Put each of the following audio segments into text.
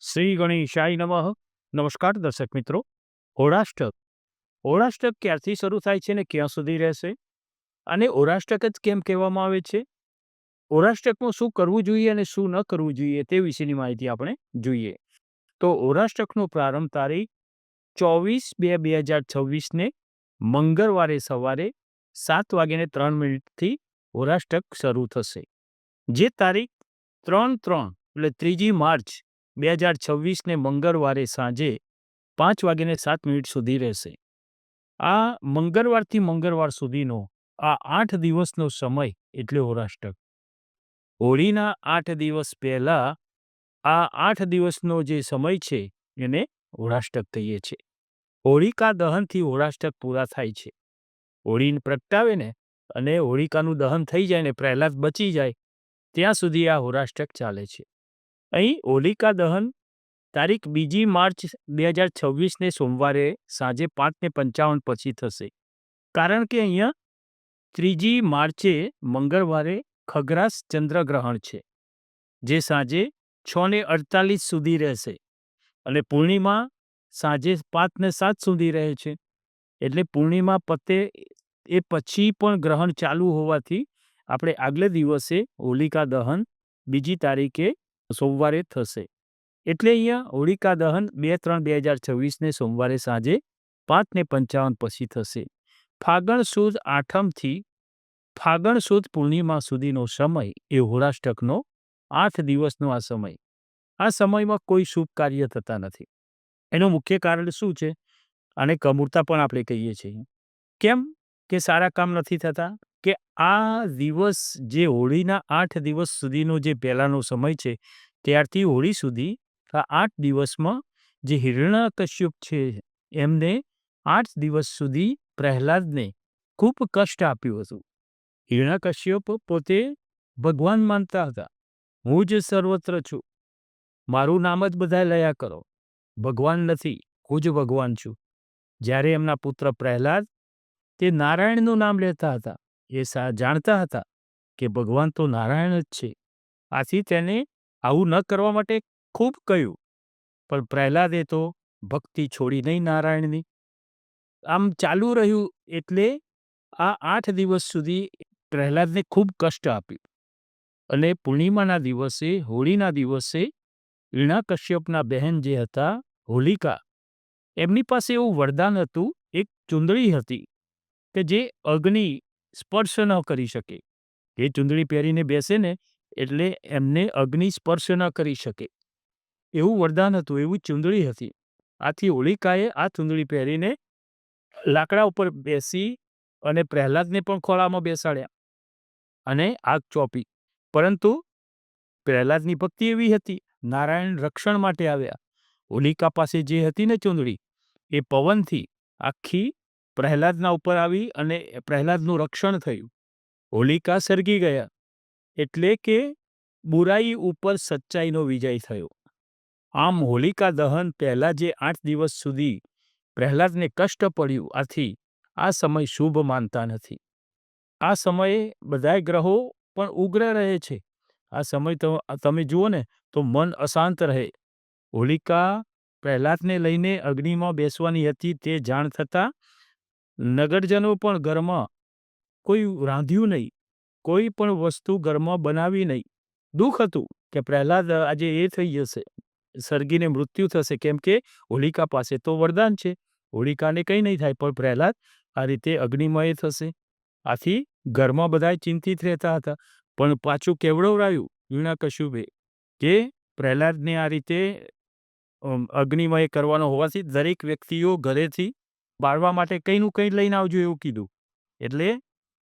શ્રી ગણેશાય નમઃ. નમસ્કાર દર્શક મિત્રો. હોળાષ્ટક હોળાષ્ટક ક્યારથી શરૂ થાય છે ને ક્યાં સુધી રહેશે, અને હોળાષ્ટક જ કેમ કહેવામાં આવે છે? હોળાષ્ટકમાં શું કરવું જોઈએ અને શું ન કરવું જોઈએ તે વિશેની માહિતી આપણે જોઈએ. તો હોળાષ્ટકનો પ્રારંભ તારીખ 24/2/2026ને મંગળવારે સવારે 7:03 હોળાષ્ટક શરૂ થશે. જે તારીખ 3/3 એટલે 3 માર્ચ 2026ને મંગળવારે સાંજે 5:07 સુધી રહેશે. આ મંગળવારથી મંગળવાર સુધીનો આ 8 દિવસનો સમય એટલે હોળાષ્ટક. હોળીના 8 દિવસ પહેલા આ 8 દિવસનો જે સમય છે એને હોળાષ્ટક કહીએ છીએ. હોળિકા દહનથી હોળાષ્ટક પૂરા થાય છે. હોળીને પ્રગટાવે ને અને હોળિકાનું દહન થઈ જાય ને પ્રહલાદ બચી જાય ત્યાં સુધી આ હોળાષ્ટક ચાલે છે. અહીં હોલિકા દહન તારીખ 2 માર્ચ 2026ને સોમવારે સાંજે 5:55 પછી થશે. કારણ કે અહીંયા 3 માર્ચે મંગળવારે ખગ્રાસ ચંદ્રગ્રહણ છે, જે સાંજે 6:48 સુધી રહેશે અને પૂર્ણિમા સાંજે 5:07 સુધી રહે છે. એટલે પૂર્ણિમા પતે એ પછી પણ ગ્રહણ ચાલુ હોવાથી આપણે આગલે દિવસે હોલિકા દહન 2 તારીખે સોમવારે થશે. એટલે અહીંયા હોળિકા દહન 2/3/2026ને સોમવારે સાંજે 5:55 પછી થશે. ફાગણ સુદ આઠમથી ફાગણ સુદ પૂર્ણિમા સુધીનો સમય એ હોળાષ્ટકનો 8 દિવસનો આ સમય. આ સમયમાં કોઈ શુભ કાર્ય થતા નથી. એનું મુખ્ય કારણ શું છે? આને કમૂરતા પણ આપણે કહીએ છીએ. કેમ કે સારા કામ નથી થતા? કે આ દિવસ જે હોળીના 8 દિવસ સુધીનો જે પહેલાનો સમય છે ત્યારથી હોળી સુધી આ 8 દિવસમાં જે હિરણ્યકશ્યપ છે એમને 8 દિવસ સુધી પ્રહલાદને ખૂબ કષ્ટ આપ્યું હતું. હિરણ્યકશ્યપ પોતે ભગવાન માનતા હતા. હું જ સર્વત્ર છું, મારું નામ જ બધા લયા કરો, ભગવાન નથી, હું જ ભગવાન છું. જ્યારે એમના પુત્ર પ્રહલાદ તે નારાયણનું નામ લેતા હતા, એ જાણતા હતા કે ભગવાન તો નારાયણ જ છે. આથી તેને આવું ન કરવા માટે ખૂબ કહ્યું, પણ પ્રહલાદે તો ભક્તિ છોડી નહીં નારાયણની. આમ ચાલુ રહ્યું એટલે આ 8 દિવસ સુધી પ્રહલાદને ખૂબ કષ્ટ આપ્યું. અને પૂર્ણિમાના દિવસે, હોળીના દિવસે હિરણ્યકશ્યપના બહેન જે હતા હોલિકા, એમની પાસે એવું વરદાન હતું, એક ચુંદડી હતી કે જે અગ્નિ સ્પર્શ ન કરી શકે. એ ચુંદડી પહેરીને બેસે ને એટલે એમને અગ્નિ સ્પર્શ ન કરી શકે એવું વરદાન હતું, એવી ચુંદડી હતી. આથી હોલિકાએ આ ચુંદડી પહેરીને લાકડા ઉપર બેસી અને પ્રહલાદને પણ ખોળામાં બેસાડ્યા અને આગ ચોપી. પરંતુ પ્રહલાદની ભક્તિ એવી હતી, નારાયણ રક્ષણ માટે આવ્યા. હોલિકા પાસે જે હતી ને ચુંદડી, એ પવનથી આખી પ્રહલાદના ઉપર આવી અને પ્રહલાદનું રક્ષણ થયું. હોલિકા સળગી ગયા. એટલે કે બુરાઈ ઉપર સચ્ચાઈનો વિજય થયો. આમ હોલિકા દહન પહેલા જે 8 દિવસ સુધી પ્રહલાદને કષ્ટ પડ્યું, આથી આ સમય શુભ માનતા નથી. આ સમયે બધાય ગ્રહો પણ ઉગ્ર રહે છે. આ સમય તો તમે જુઓ ને તો મન અશાંત રહે. હોલિકા પ્રહલાદને લઈને અગ્નિમાં બેસવાની હતી તે જાણ થતાં નગરજનો પણ ઘરમાં કોઈ રાંધ્યું નહીં, કોઈ પણ વસ્તુ ઘરમાં બનાવી નહીં. દુઃખ હતું કે પ્રહલાદ આજે એ થઈ જશે, સળગીને મૃત્યુ થશે. કેમ કે હોલિકા પાસે તો વરદાન છે, હોલિકાને કંઈ નહીં થાય, પણ પ્રહલાદ આ રીતે અગ્નિમય થશે. આથી ઘરમાં બધાય ચિંતિત રહેતા હતા. પણ પાછું કેવડાવ્યું હિરણ્યકશ્યપે કે પ્રહલાદને આ રીતે અગ્નિમય કરવાનો હોવાથી દરેક વ્યક્તિઓ ઘરેથી બાળવા માટે કંઈનું કંઈ લઈને આવજો એવું કીધું. એટલે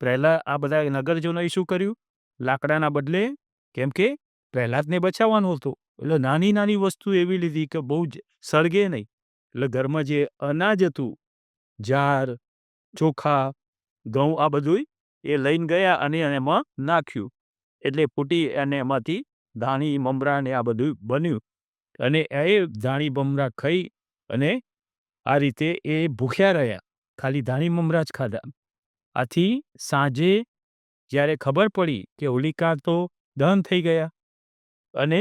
પ્રહલાદ આ બધા નગરજનોએ શું કર્યું? લાકડાના બદલે, કેમ કે પ્રહલાદને બચાવવાનો હતો, એટલે નાની નાની વસ્તુ એવી લીધી કે બહુ જ સળગે નહીં. એટલે ઘરમાં જે અનાજ હતું, જાર, ચોખા, ઘઉં, આ બધું એ લઈને ગયા અને એમાં નાખ્યું. એટલે ફૂટી અને એમાંથી ધાણી મમરા ને આ બધું બન્યું. અને એ ધાણી મમરા ખાઈ અને આ રીતે એ ભૂખ્યા રહ્યા, ખાલી ધાણી મમરા જ ખાધા. આથી સાંજે જ્યારે ખબર પડી કે હોલિકા તો દહન થઈ ગયા અને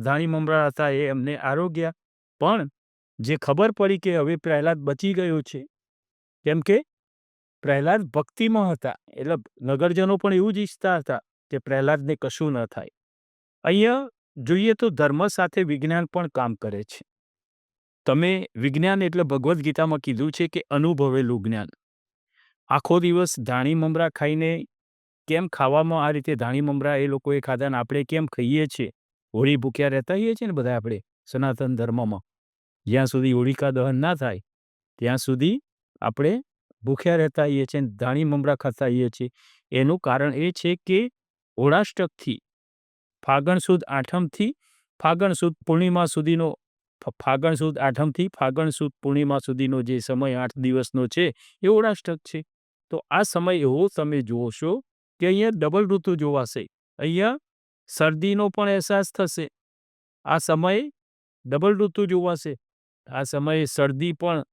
ધાણી મમરા હતા એ એમને આરોગ્યા, પણ જે ખબર પડી કે હવે પ્રહલાદ બચી ગયો છે, કેમ કે પ્રહલાદ ભક્તિમાં હતા, એટલે નગરજનો પણ એવું જ ઈચ્છતા હતા કે પ્રહલાદને કશું ન થાય. અહીંયા જોઈએ તો ધર્મ સાથે વિજ્ઞાન પણ કામ કરે છે. તમે વિજ્ઞાન એટલે ભગવદ્ ગીતામાં કીધું છે કે અનુભવેલું જ્ઞાન. આખો દિવસ ધાણી મમરા ખાઈને કેમ ખાવામાં આ રીતે ધાણી મમરા એ લોકોએ ખાધા ને આપણે કેમ ખાઈએ છીએ? હોળી ભૂખ્યા રહેતા હોઈએ છીએ ને બધા આપણે સનાતન ધર્મમાં. જ્યાં સુધી હોળિકા દહન ના થાય ત્યાં સુધી આપણે ભૂખ્યા રહેતા હોઈએ છીએ, ધાણી મમરા ખાતા હોઈએ છીએ. એનું કારણ એ છે કે હોળાષ્ટકથી ફાગણ સુદ આઠમથી ફાગણ સુદ પૂર્ણિમા સુધીનો ફાગણ સુદ આઠમથી ફાગણ સુદ પૂર્ણિમા સુધીનો જે સમય 8 દિવસનો છે એ હોળાષ્ટક છે. તો આ સમય એવો તમે જોશો કે અહીંયા ડબલ ઋતુ જોવાશે. અહીંયા શરદીનો પણ અહેસાસ થશે. આ સમયે ડબલ ઋતુ જોવાશે. આ સમયે શરદી પણ,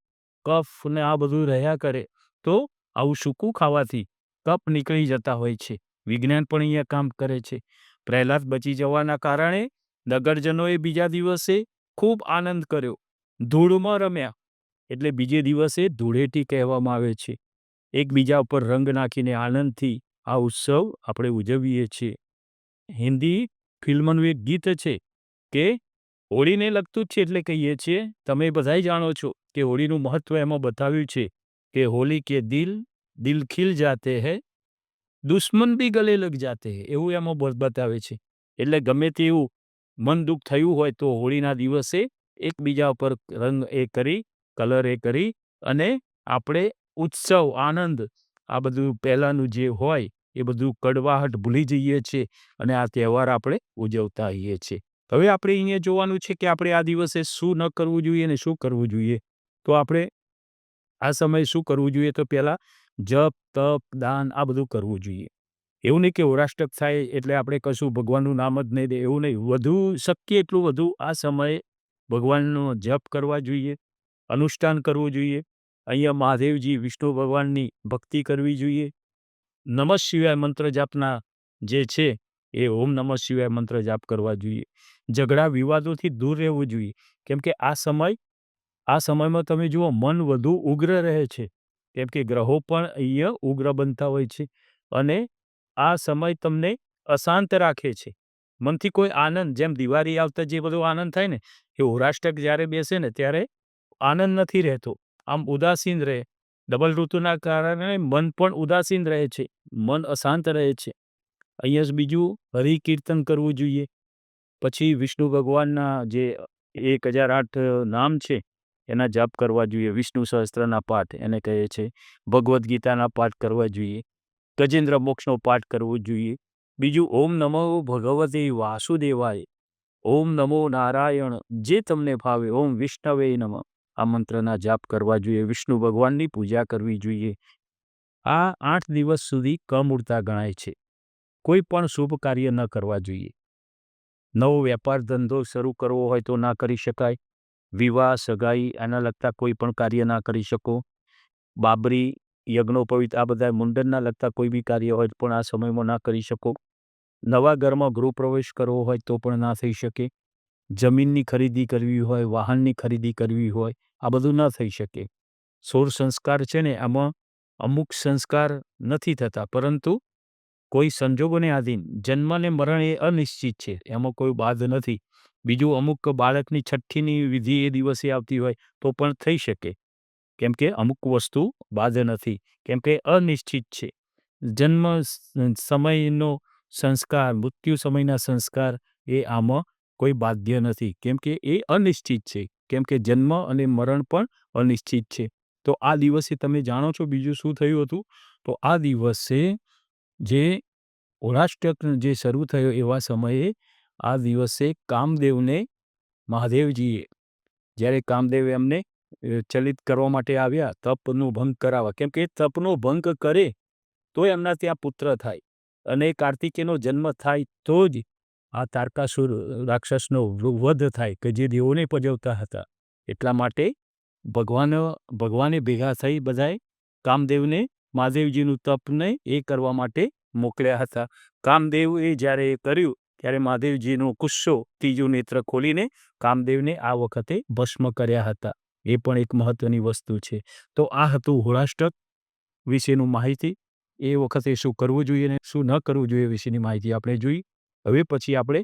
કફ ને આ બધું રહ્યા કરે, તો આવું સૂકું ખાવાથી કફ નીકળી જતા હોય છે. વિજ્ઞાન પણ અહીંયા કામ કરે છે. પ્રહલાદ બચી જવાના કારણે નગરજનોએ બીજા દિવસે ખૂબ આનંદ કર્યો, ધૂળમાં રમ્યા. એટલે બીજે દિવસે ધૂળેટી કહેવામાં આવે છે. એકબીજા ઉપર રંગ નાખીને આનંદથી આ ઉત્સવ આપણે ઉજવીએ છીએ. હિન્દી ફિલ્મનું એક ગીત છે કે હોળીને લગતું જ છે, એટલે કહીએ છીએ, તમે બધાય જાણો છો કે હોળીનું મહત્વ એમાં બતાવ્યું છે કે હોલી કે દિલ દિલ ખિલ જાતે હૈ, દુશ્મન બી ગલે લગ જાતે હૈ, એવું એમાં બતાવે છે. એટલે ગમે તેવું મન દુઃખ થયું હોય તો હોળીના દિવસે એકબીજા ઉપર રંગ એ કરી, કલર એ કરી અને આપણે ઉત્સવ, આનંદ, આ બધું પહેલાંનું જે હોય એ બધું કડવાહટ ભૂલી જઈએ છીએ અને આ તહેવાર આપણે ઉજવતા હોઈએ છીએ. હવે આપણે અહીંયા જોવાનું છે કે આપણે આ દિવસે શું ન કરવું જોઈએ અને શું કરવું જોઈએ. તો આપણે આ સમયે શું કરવું જોઈએ? તો પહેલાં જપ, તપ, દાન આ બધું કરવું જોઈએ. એવું નહીં કે હોળાષ્ટક થાય એટલે આપણે કશું ભગવાનનું નામ જ નહીં દે, એવું નહીં. વધુ શક્ય એટલું વધુ આ સમયે ભગવાનનો જપ કરવા જોઈએ, અનુષ્ઠાન કરવું જોઈએ. અહીંયા મહાદેવજી, વિષ્ણુ ભગવાનની ભક્તિ કરવી જોઈએ. નમઃ શિવાય મંત્ર જાપના જે છે એ ઓમ નમઃ શિવાય મંત્ર જાપ કરવા જોઈએ. ઝઘડા વિવાદોથી દૂર રહેવું જોઈએ, કેમ કે આ સમયમાં તમે જુઓ મન વધુ ઉગ્ર રહે છે, કેમ કે ગ્રહો પણ અહીંયા ઉગ્ર બનતા હોય છે અને આ સમય તમને અશાંત રાખે છે. મનથી કોઈ આનંદ, જેમ દિવાળી આવતા જે બધો આનંદ થાય ને, એ હોળાષ્ટક જ્યારે બેસે ને ત્યારે આનંદ નથી રહેતો, આમ ઉદાસીન રહે. ડબલ ઋતુના કારણે મન પણ ઉદાસીન રહે છે, મન અશાંત રહે છે. અહીંયા જ બીજું હરિકીર્તન કરવું જોઈએ. પછી વિષ્ણુ ભગવાનના જે 1008 નામ છે એના જાપ કરવા જોઈએ. વિષ્ણુ સહસ્ત્રના પાઠ એને કહે છે. ભગવદ્ ગીતાના પાઠ કરવા જોઈએ. ગજેન્દ્ર મોક્ષનો પાઠ કરવો જોઈએ. બીજું ઓમ નમો ભગવતે વાસુદેવાય, ઓમ નમો નારાયણ, જે તમને ભાવે, ઓમ વિષ્ણવે નમઃ, આ મંત્રના જાપ કરવા જોઈએ. વિષ્ણુ ભગવાનની પૂજા કરવી જોઈએ. આ 8 દિવસ સુધી કમૂરતા ગણાય છે. કોઈ પણ શુભ કાર્ય ન કરવા જોઈએ. નવો વેપાર ધંધો શરૂ કરવો હોય તો ના કરી શકાય. વિવાહ, સગાઈ, આના લગતા કોઈ પણ કાર્ય ના કરી શકો. બાબરી, યજ્ઞોપવિત, આ બધા મુંડનના લગતા કોઈ બી કાર્ય હોય પણ આ સમયમાં ના કરી શકો. નવા ઘરમાં ગૃહ પ્રવેશ કરવો હોય તો પણ ના થઈ શકે. જમીનની ખરીદી કરવી હોય, વાહનની ખરીદી કરવી હોય, આ બધું ના થઈ શકે. 16 સંસ્કાર છે ને, આમાં અમુક સંસ્કાર નથી થતા, પરંતુ કોઈ સંજોગોને આધીન. જન્મ અને મરણ એ અનિશ્ચિત છે, એમાં કોઈ બાદ નથી. બીજું, અમુક બાળકની છઠ્ઠીની વિધિ એ દિવસે આવતી હોય તો પણ થઈ શકે, કેમ કે અમુક વસ્તુ બાદ નથી, કેમ કે અનિશ્ચિત છે. જન્મ સમયનો સંસ્કાર, મૃત્યુ સમયના સંસ્કાર એ આમાં કોઈ બાધ્ય નથી, કેમ કે એ અનિશ્ચિત છે, કેમ કે જન્મ અને મરણ પણ અનિશ્ચિત છે. તો આ દિવસે તમે જાણો છો બીજું શું થયું હતું? તો આ દિવસે જે હોળાષ્ટક જે શરૂ થયો એવા સમયે આ દિવસે કામદેવને, મહાદેવજીએ જ્યારે કામદેવ એમને ચલિત કરવા માટે આવ્યા, તપનો ભંગ કરાવવા, કેમ કે તપનો ભંગ કરે તો એમના ત્યાં પુત્ર થાય અને કાર્તિકેયનો જન્મ થાય તો જ આ તારકાસુર રાક્ષસનો વધ થાય કે જે દેવોને પજવતા હતા. એટલા માટે ભગવાને ભેગા થઈ બધાએ કામદેવને મહાદેવજીનું તપને એ કરવા માટે મોકલ્યા હતા. કામદેવે જ્યારે એ કર્યું ત્યારે મહાદેવજીનો ગુસ્સો ત્રીજું નેત્ર ખોલીને કામદેવને આ વખતે ભસ્મ કર્યા હતા. એ પણ એક મહત્વની વસ્તુ છે. તો આ હતું હોળાષ્ટક વિશેનું માહિતી. એ વખતે શું કરવું જોઈએ ને શું ન કરવું જોઈએ વિશેની માહિતી આપણે જોઈ. હવે પછી આપણે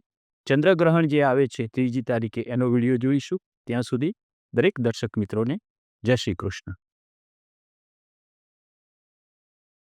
ચંદ્રગ્રહણ જે આવે છે 3જી તારીખે એનો વિડીયો જોઈશું. ત્યાં સુધી દરેક દર્શક મિત્રોને જય શ્રી કૃષ્ણ.